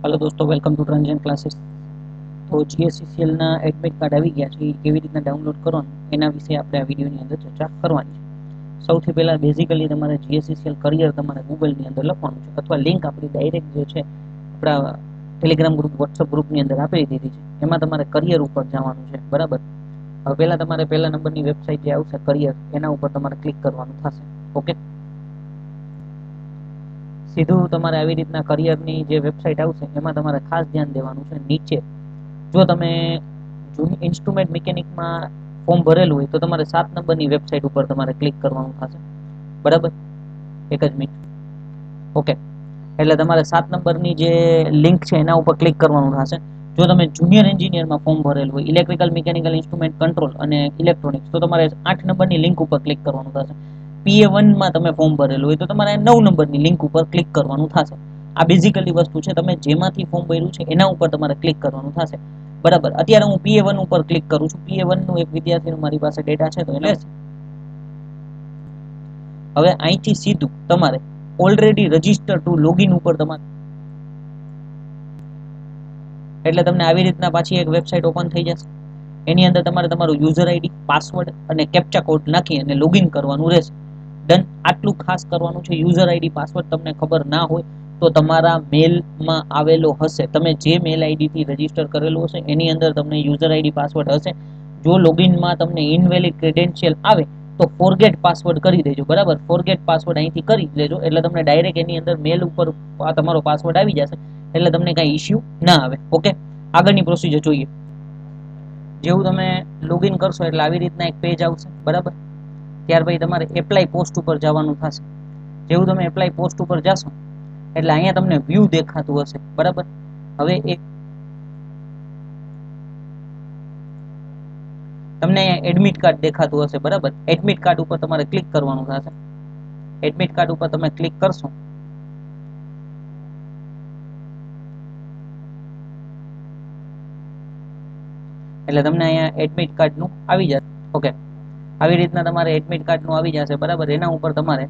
Hello दोस्तों, welcome to transaction classes. तो जीएससीसीएल ના એડમિટ કાર્ડ આવી ગયા છે, એ કેવી રીતના ડાઉનલોડ કરવાનું એના વિશે આપણે આ વિડીયોની અંદર ચર્ચા કરવાની છે। સૌથી પહેલા બેઝિકલી તમારે જીએસસીસીએલ કરિયર તમારે ગૂગલની અંદર લખવાનું છે, અથવા લિંક આપણી ડાયરેક્ટ જે છે આપણા ટેલિગ્રામ ગ્રુપ, વોટ્સઅપ ગ્રુપની અંદર આપી દીધી છે। એમાં તમારે કરિયર ઉપર જવાનું છે, બરાબર। હવે પહેલા તમારે પહેલા નંબરની વેબસાઇટ જે આવશે કરિયર, એના ઉપર તમારે ક્લિક કરવાનું થશે। ઓકે, સીધું તમારે આવી રીતના કરિયરની જે વેબસાઇટ આવશે એમાં તમારે ખાસ ધ્યાન દેવાનું છે। નીચે જો તમે જૂની ઇન્સ્ટ્રુમેન્ટ મિકેનિકમાં ફોર્મ ભરેલું હોય તો તમારે 7 નંબરની વેબસાઇટ ઉપર તમારે ક્લિક કરવાનું થશે, બરાબર। એક જ મિનિટ। ઓકે, એટલે તમારે 7 નંબરની જે લિંક છે એના ઉપર ક્લિક કરવાનું થશે। જો તમે જુનિયર એન્જિનિયરમાં ફોર્મ ભરેલું હોય, ઇલેક્ટ્રિકલ, મિકેનિકલ, ઇન્સ્ટ્રુમેન્ટ કંટ્રોલ અને ઇલેક્ટ્રોનિક્સ, તો તમારે 8 નંબરની લિંક ઉપર ક્લિક કરવાનું થશે। PA1 માં તમે ફોર્મ ભરેલું હોય તો તમારે 9 નંબરની લિંક ઉપર ક્લિક કરવાનું થશે। આ બેઝિકલી વસ્તુ છે, તમે જેમાંથી ફોર્મ ભર્યું છે એના ઉપર તમારે ક્લિક કરવાનું થશે, બરાબર। અત્યારે હું PA1 ઉપર ક્લિક કરું છું। PA1 નું એક વિદ્યાર્થીનું મારી પાસે ડેટા છે, તો એને હવે અહીંથી સીધું તમારે ઓલરેડી રજીસ્ટર ટુ લોગિન ઉપર તમારે, એટલે તમને આવી રીતના પાછી એક વેબસાઇટ ઓપન થઈ જશે। એની અંદર તમારે તમારું યુઝર આઈડી, પાસવર્ડ અને કેપ્ચા કોડ નાખી અને લોગિન કરવાનું રહેશે। ડન, આટલું ખાસ કરવાનું છે। યુઝર આઈડી, પાસવર્ડ તમને ખબર ના હોય તો તમારા મેલમાં આવેલો હશે, તમે જે મેલ આઈડી થી રજીસ્ટર કરેલું હશે એની અંદર તમને યુઝર આઈડી, પાસવર્ડ હશે। જો લોગિનમાં તમને ઇનવેલિડ ક્રેડેન્શિયલ આવે તો ફોરગેટ પાસવર્ડ કરી દેજો, બરાબર। ફોરગેટ પાસવર્ડ અહીંથી કરી લેજો, એટલે તમને ડાયરેક્ટ એની અંદર મેલ ઉપર તમારો પાસવર્ડ આવી જશે, એટલે તમને કઈ ઇશ્યુ ના આવે। ઓકે, આગળની પ્રોસિજર જોઈએ। જેવું તમે લોગિન કરશો એટલે આવી રીતના એક પેજ આવશે, બરાબર। ત્યાર પછી તમારે એપ્લાય પોસ્ટ ઉપર જવાનું થશે। જેવું તમે એપ્લાય પોસ્ટ ઉપર જશો એટલે અહીંયા તમને વ્યૂ દેખાતું હશે, બરાબર। હવે એક તમને એડમિટ કાર્ડ દેખાતું હશે, બરાબર। એડમિટ કાર્ડ ઉપર તમારે ક્લિક કરવાનું થશે। એડમિટ કાર્ડ ઉપર તમે ક્લિક કરશો એટલે તમને અહીંયા એડમિટ કાર્ડનું આવી જશે। ઓકે, આવી રીતના તમારે એડમિટ કાર્ડનું આવી જશે, બરાબર। એના ઉપર તમારે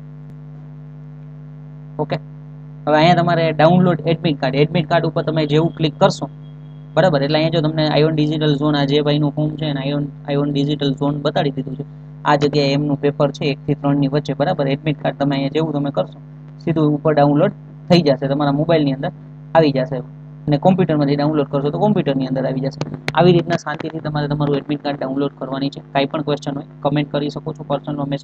ઓકે, હવે અહીંયા તમારે download admit card, admit card ઉપર તમે જેવું ક્લિક કરશો, બરાબર, એટલે અહીંયા જો તમને આયોન ડિજિટલ ઝોન, આ જે ભાઈનું ફોર્મ છે એને આયોન ડિજિટલ ઝોન બતાડી દીધું છે। આ જગ્યાએ એમનું પેપર છે 1 થી 3 ની વચ્ચે, બરાબર। એડમિટ કાર્ડ તમે અહીંયા જેવું તમે કરશો સીધું ઉપર ડાઉનલોડ થઈ જશે, તમારા મોબાઈલની અંદર આવી જશે, અને કોમ્પ્યુટરમાંથી ડાઉનલોડ કરશો તો કોમ્પ્યુટરની અંદર આવી જશે। આવી રીતના શાંતિથી તમારે તમારું એડમિટ કાર્ડ ડાઉનલોડ કરવાની છે। કાંઈ પણ ક્વેશ્ચન હોય કમેન્ટ કરી શકો છો, પર્સનલ મેસેજ